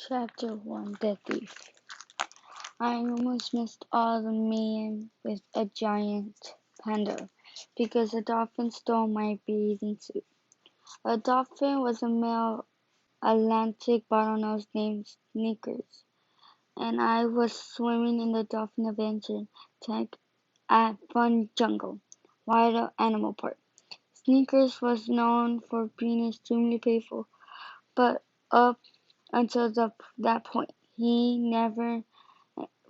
Chapter 1 The Thief. I almost missed all the mayhem with a giant panda because a dolphin stole my bathing suit. A dolphin was a male Atlantic bottlenose named Snickers, and I was swimming in the dolphin adventure tank at Fun Jungle Wild Animal Park. Snickers was known for being extremely playful, but up until that point, he never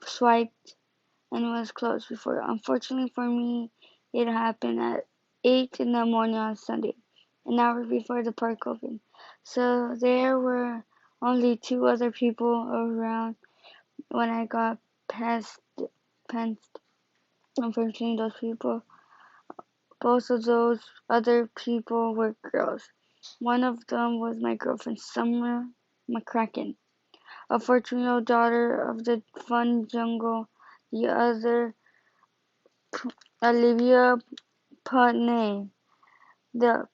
swiped and was closed before. Unfortunately for me, it happened at 8 in the morning on Sunday, an hour before the park opened. So there were only two other people around when I got past. Unfortunately, both of those other people were girls. One of them was my girlfriend, Summer McCracken, a 14-year-old daughter of the Fun Jungle. The other, Olivia Putney, the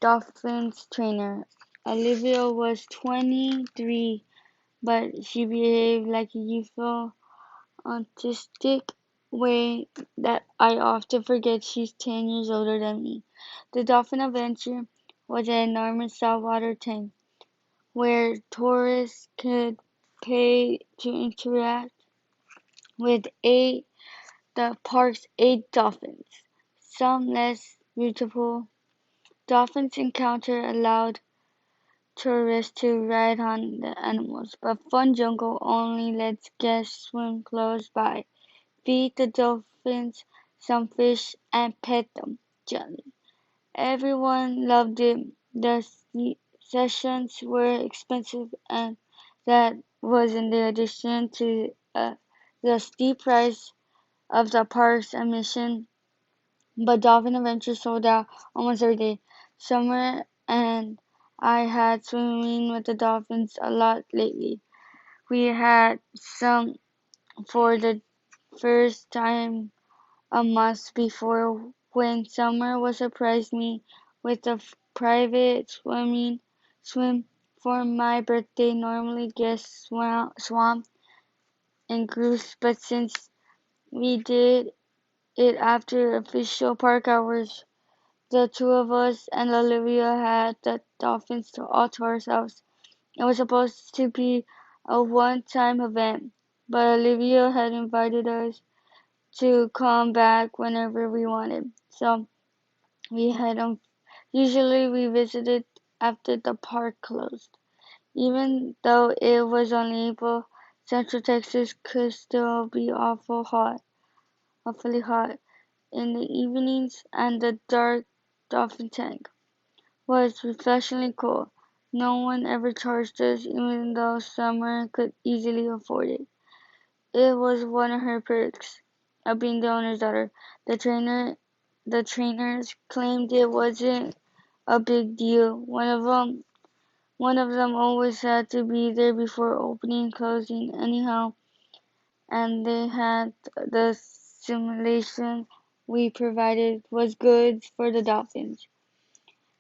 Dolphins trainer. Olivia was 23, but she behaved like a youthful, autistic way that I often forget she's 10 years older than me. The Dolphin Adventure was an enormous saltwater tank where tourists could pay to interact with the park's 8 dolphins. Some less beautiful dolphins encounter allowed tourists to ride on the animals, but Fun Jungle only lets guests swim close by, feed the dolphins some fish, and pet them gently. Everyone loved it. The sessions were expensive, and that was in addition to the steep price of the park's admission. But Dolphin Adventure sold out almost every day. Summer and I had swimming with the dolphins a lot lately. We had some for the first time a month before when Summer was surprised me with a private swim for my birthday. Normally guests swam in groups, but since we did it after official park hours, the two of us and Olivia had the dolphins all to ourselves. It was supposed to be a one-time event, but Olivia had invited us to come back whenever we wanted. So we had usually we visited after the park closed. Even though it was only April, Central Texas could still be awfully hot in the evenings, and the dark dolphin tank was refreshingly cool. No one ever charged us, even though Summer could easily afford it. It was one of her perks of being the owner's daughter. The trainers claimed it wasn't a big deal. One of them always had to be there before opening and closing anyhow, and they had the simulation we provided was good for the dolphins.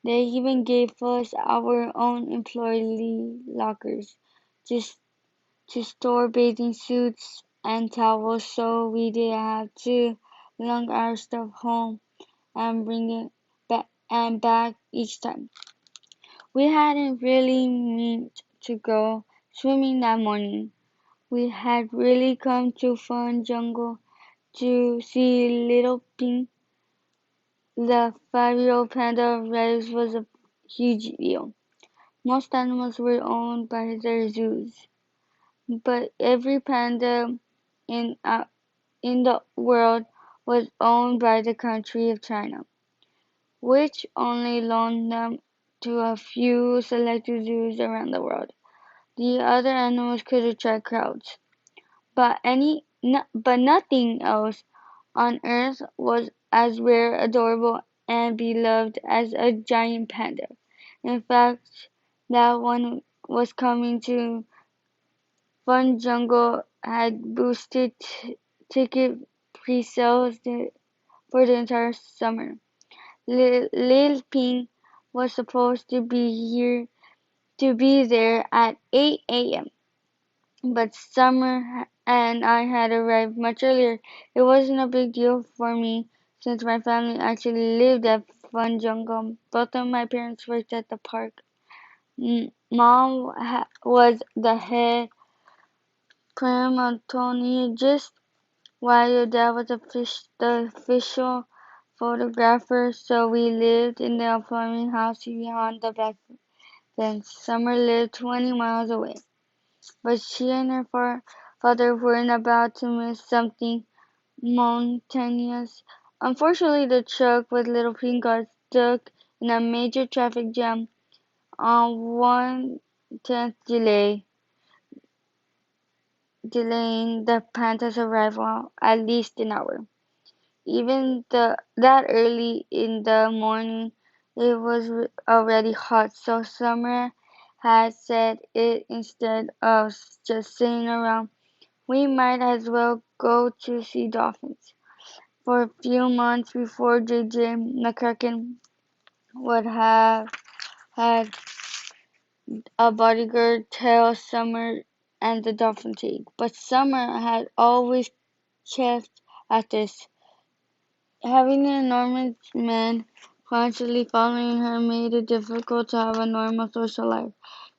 They even gave us our own employee lockers just to store bathing suits and towels so we didn't have to lug our stuff home and bring it back each time. We hadn't really meant to go swimming that morning. We had really come to Fun Jungle to see Little Pink. The 5-year-old panda race was a huge deal. Most animals were owned by their zoos, but every panda in the world was owned by the country of China, which only loaned them to a few selected zoos around the world. The other animals could attract crowds, but nothing else on earth was as rare, adorable, and beloved as a giant panda. In fact, that one was coming to Fun Jungle had boosted ticket pre-sales for the entire summer. Lil Ping was supposed to be there at 8 a.m., but Summer and I had arrived much earlier. It wasn't a big deal for me since my family actually lived at Fun Jungle. Both of my parents worked at the park. Mom was the head primatologist, while your dad was the official photographer, so we lived in the farming house beyond the back fence. Summer lived 20 miles away, but she and her father weren't about to miss something mountainous. Unfortunately, the truck with little pink got stuck in a major traffic jam on 1/10 delaying the Panta's arrival at least an hour. Even that early in the morning, it was already hot, so Summer had said it instead of just sitting around, we might as well go to see dolphins. For a few months before JJ McCracken would have had a bodyguard tail Summer and the dolphin take, but Summer had always chafed at this. Having an enormous man constantly following her made it difficult to have a normal social life.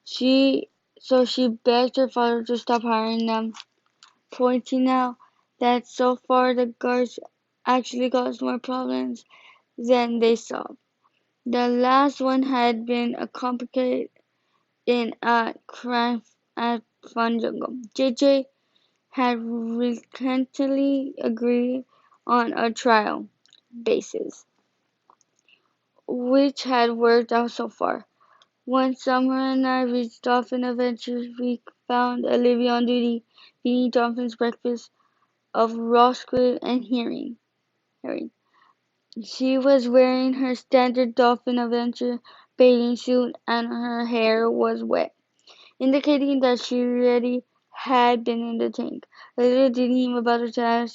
So she begged her father to stop hiring them, pointing out that so far the guards actually caused more problems than they solved. The last one had been a complicated in a crime at Fun Jungle. JJ had reluctantly agreed on a trial basis, which had worked out so far. When Summer and I reached Dolphin Adventures, we found Olivia on duty, eating Dolphin's breakfast of raw squid and herring. She was wearing her standard Dolphin Adventure bathing suit and her hair was wet, indicating that she already had been in the tank. Olivia didn't even bother to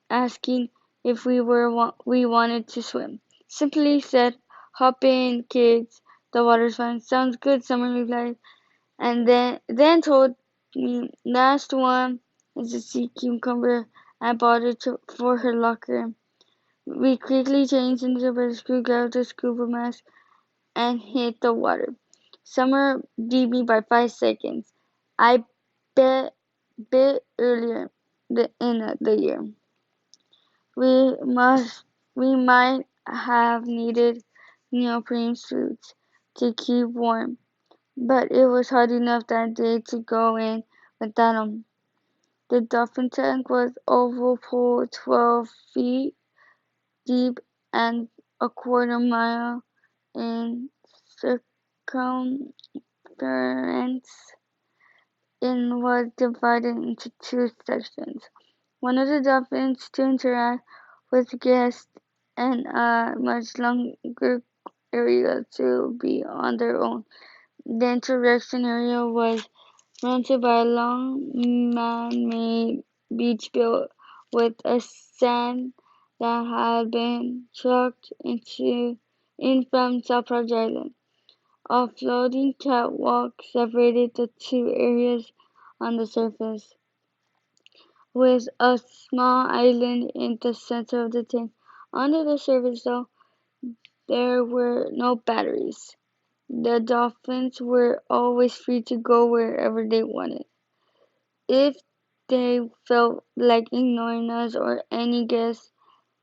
asking if we wanted to swim. Simply said, "Hop in, kids. The water's fine." "Sounds good," Summer replied, and then told me, "Last one is a sea cucumber. I bought it for her locker." We quickly changed into the screw, grabbed a scuba mask, and hit the water. Summer beat me by 5 seconds. I bet bit earlier in the year. We must we might have needed neoprene suits to keep warm, but it was hard enough that day to go in without them. The dolphin tank was oval pool 12 feet deep and a quarter mile in circumference and was divided into two sections. One of the dolphins to interact with guests and a much longer area to be on their own. The interaction area was fronted by a long man-made beach built with a sand that had been trucked in from South Project Island. A floating catwalk separated the two areas on the surface, with a small island in the center of the tank. Under the surface, though, there were no batteries. The dolphins were always free to go wherever they wanted. If they felt like ignoring us or any guests,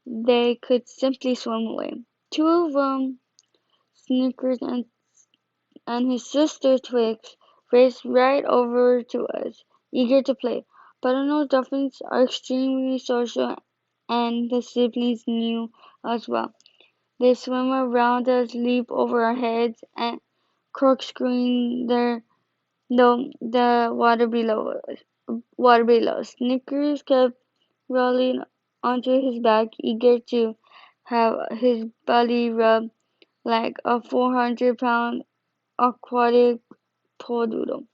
they could simply swim away. Two of them, Snickers and his sister Twix, raced right over to us, eager to play. Bottlenose dolphins are extremely social, and the siblings knew us well. They swim around us, leap over our heads, and corkscrewing the water below. Snickers kept rolling onto his back, eager to have his belly rubbed like a 400-pound aquatic poodle.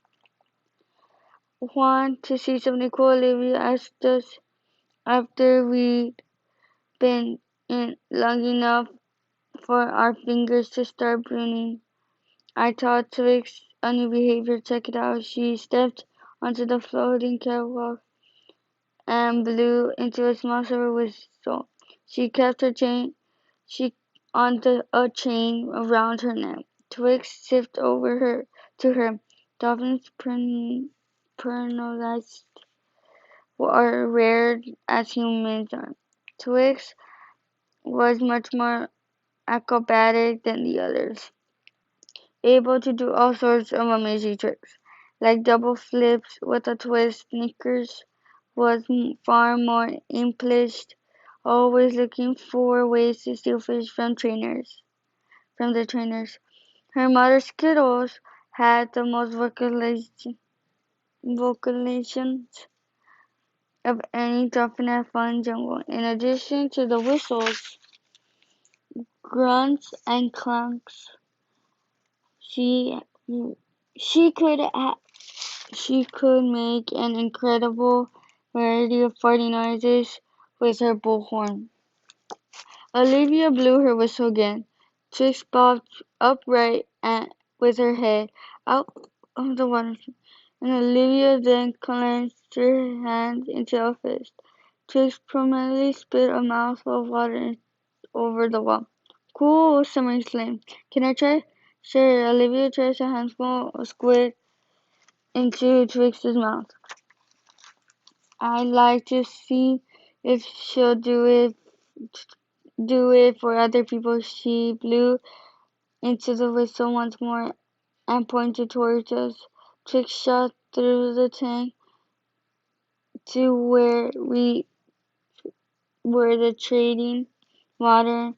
"Want to see something cool?" Olivia asked us after we'd been in long enough for our fingers to start burning. I taught Twix a new behavior. Check it out. She stepped onto the floating catwalk and blew into a small silver whistle. She kept her chain a chain around her neck. Twigs tipped over her to her. Dolphins pernalized are rare as humans are. Twigs was much more acrobatic than the others, able to do all sorts of amazing tricks, like double flips with a twist. Snickers was far more implied, always looking for ways to steal fish from the trainers. Her mother Skittles had the most vocalizations of any dolphin at Fun Jungle. In addition to the whistles, grunts, and clunks, she she could she could make an incredible variety of farting noises with her bullhorn. Olivia blew her whistle again. Trix bobbed upright with her head out of the water, and Olivia then clenched her hand into a fist. Trix promptly spit a mouthful of water over the wall. Cool, Summer exclaimed. Can I try? Sure. Olivia tries a handful of squid into Trix's mouth. I'd like to see if she'll do it for other people. She blew into the whistle once more and pointed towards us. Trix shot through the tank to where we were the trading water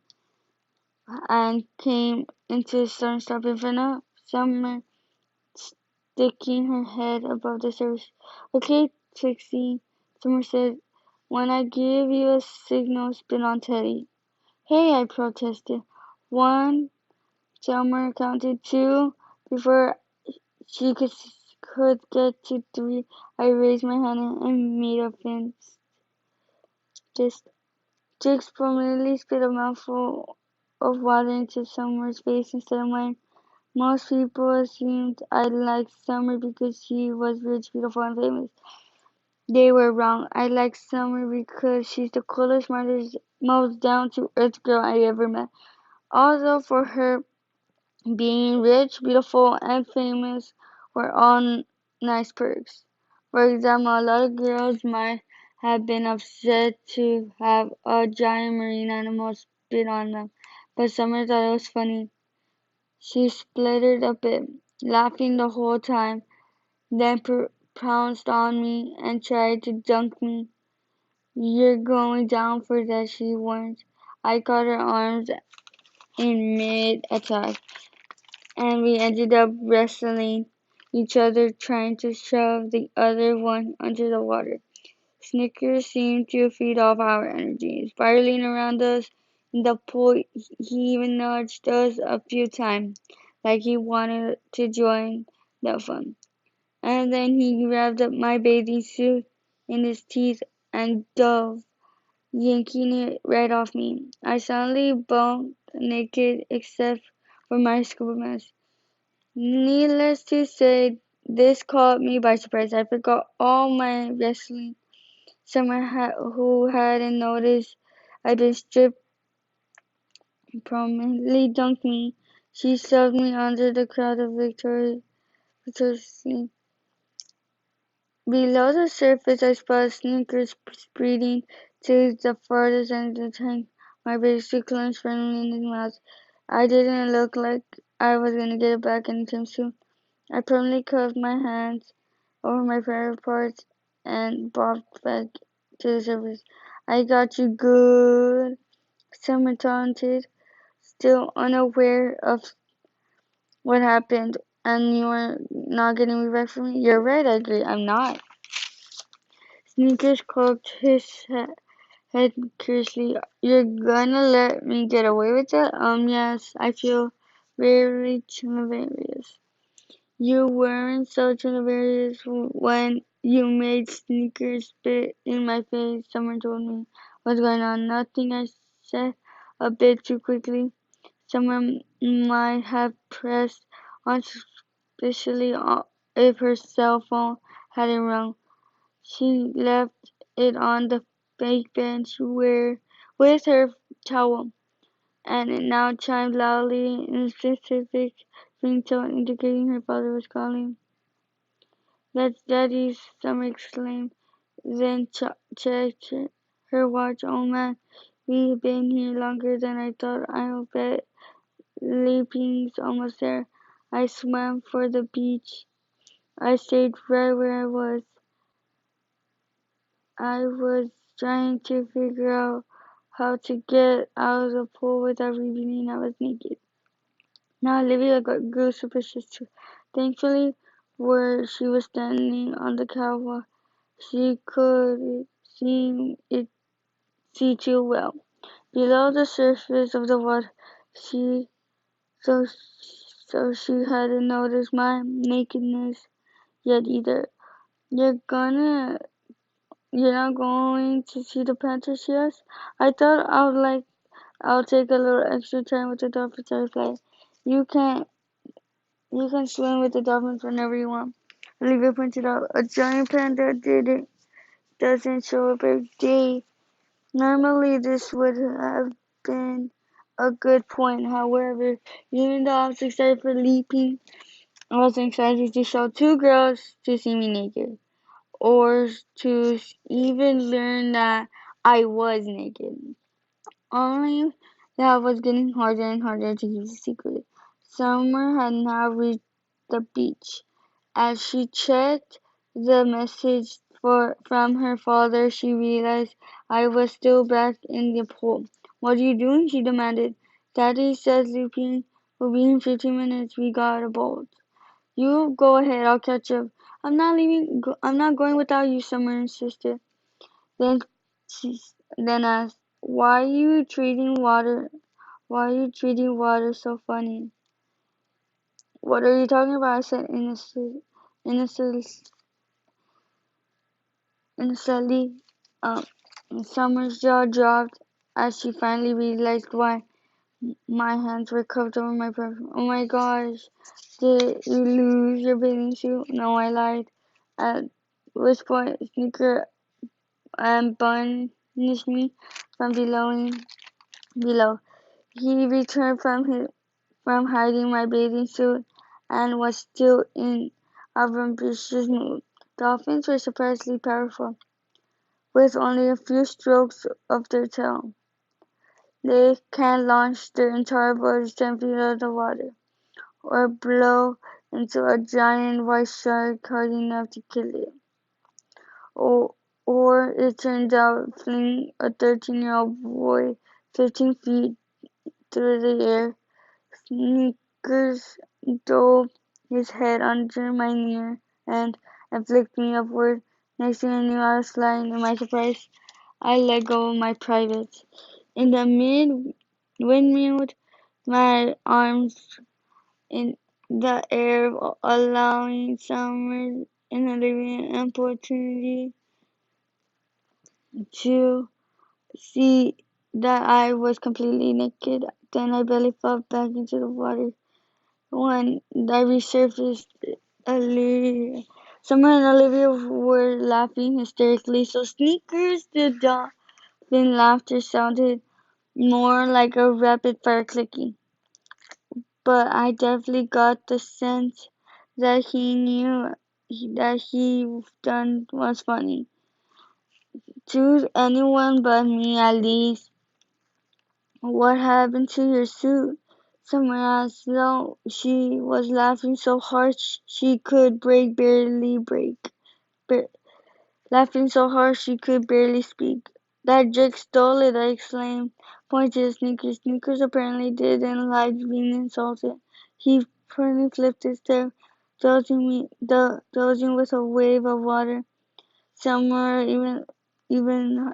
and came into the stern stop in front of Summer, sticking her head above the surface. Okay, Trixie, Summer said, when I give you a signal, spin on Teddy. Hey, I protested. One, Summer counted two. Before she could get to three, I raised my hand and made a fist. Trix promptly spit a mouthful of water into Summer's face instead of mine. Most people assumed I liked Summer because she was rich, beautiful, and famous. They were wrong. I like Summer because she's the coolest, smartest, most down-to-earth girl I ever met. Also, for her being rich, beautiful, and famous were all nice perks. For example, a lot of girls might have been upset to have a giant marine animal spit on them, but Summer thought it was funny. She spluttered a bit, laughing the whole time, then pounced on me and tried to dunk me. You're going down for that, she warned. I caught her arms in mid-attack, and we ended up wrestling each other, trying to shove the other one under the water. Snickers seemed to feed off our energy, spiraling around us in the pool. He even nudged us a few times, like he wanted to join the fun. And then he grabbed up my bathing suit in his teeth and dove, yanking it right off me. I suddenly bumped naked except for my scuba mask. Needless to say, this caught me by surprise. I forgot all my wrestling. Someone who hadn't noticed I'd been stripped promptly dunked me. She shoved me under the crowd of victoriously. Below the surface, I spotted Snickers speeding to the farthest end of the tank, my big suit clenched firmly in his mouth. I didn't look like I was going to get it back anytime soon. I promptly cuffed my hands over my private parts and bobbed back to the surface. I got you good, Summer taunted, still unaware of what happened, and you're not getting me back from me? You're right, I agree, I'm not. Sneakers cocked his head curiously. You're gonna let me get away with that? Yes, I feel very hilarious. You weren't so hilarious when you made Sneakers spit in my face, someone told me. What's going on? Nothing, I said a bit too quickly. Someone might have pressed on suspiciously if her cell phone had it wrong. She left it on the fake bench with her towel, and it now chimed loudly in a specific ringtone indicating her father was calling. "That's Daddy," Summer exclaimed, then checked her watch. "Oh man, we've been here longer than I thought. I'll bet Leaping's almost there." I swam for the beach. I stayed right where I was. I was trying to figure out how to get out of the pool without revealing I was naked. Now Olivia grew suspicious too. Thankfully, where she was standing on the catwalk, she could see too well. Below the surface of the water, she so she hadn't noticed my nakedness yet either. You're not going to see the panther, she asked. I thought I'll take a little extra time with the dolphins, I replied. You can swim with the dolphins whenever you want. Olivia pointed out. A giant panda doesn't show up every day. Normally this would have been a good point. However, even though I was excited for leaping, I wasn't excited to show two girls to see me naked, or to even learn that I was naked. Only that was getting harder and harder to keep a secret. Summer had now reached the beach. As she checked the message from her father, she realized I was still back in the pool. "What are you doing?" she demanded. "Daddy says Lupin will be in 15 minutes. We got a boat." "You go ahead, I'll catch up." I'm not going without you," Summer insisted. Then she then asked, Why are you treating water so funny?" "What are you talking about?" I said innocently. Um, Summer's jaw dropped as she finally realized why. My hands were cupped over my breast. "Oh my gosh, did you lose your bathing suit?" "No," I lied. At which point, Sneaker and punished me from below. He returned from hiding my bathing suit and was still in a rambunctious mood. Dolphins were surprisingly powerful. With only a few strokes of their tail, they can launch their entire bodies 10 feet out of the water, or blow into a giant white shark hard enough to kill it. Or it turns out, fling a 13-year-old boy 15 feet through the air. Sneakers dove his head under my ear and flicked me upward. Next thing I knew, I was flying. In my surprise, I let go of my privates. In the windmill, my arms in the air, allowing Summer and Olivia an opportunity to see that I was completely naked. Then I barely fell back into the water. When I resurfaced, Summer and Olivia were laughing hysterically, so Sneakers the dolphin laughter sounded more like a rapid fire clicking. But I definitely got the sense that he knew that he done was funny. To anyone but me, at least. "What happened to your suit?" Someone asked, though she was laughing so hard she could barely speak. "That Jake stole it," I exclaimed, pointing to Sneakers. Sneakers apparently didn't like being insulted. He finally flipped his tail, dodging with a wave of water. Summer even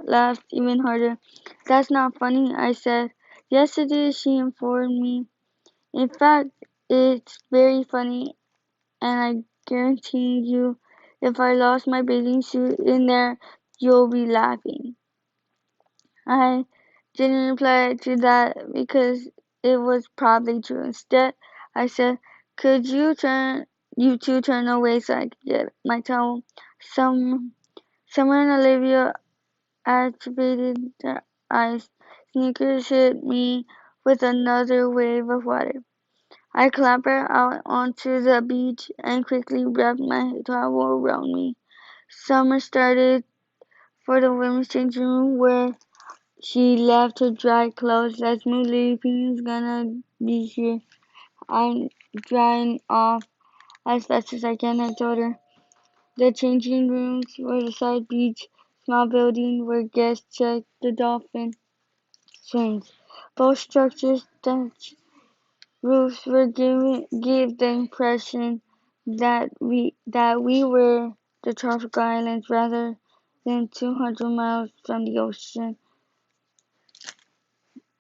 laughed even harder. "That's not funny," I said. "Yes, it is," she informed me. "In fact, it's very funny, and I guarantee you, if I lost my bathing suit in there, you'll be laughing." I didn't reply to that because it was probably true. Instead, I said, "Could you turn You two turned away so I could get my towel. Summer and Olivia activated their eyes. Sneakers hit me with another wave of water. I clambered out onto the beach and quickly wrapped my towel around me. Summer started for the women's changing room where she left her dry clothes. Let's move, Pink is gonna be here. I'm drying off as fast as I can, I told her. The changing rooms were the side beach, small building where guests checked the dolphin swings. Both structures' thatched roofs were give the impression that we were the tropical islands rather than 200 miles from the ocean.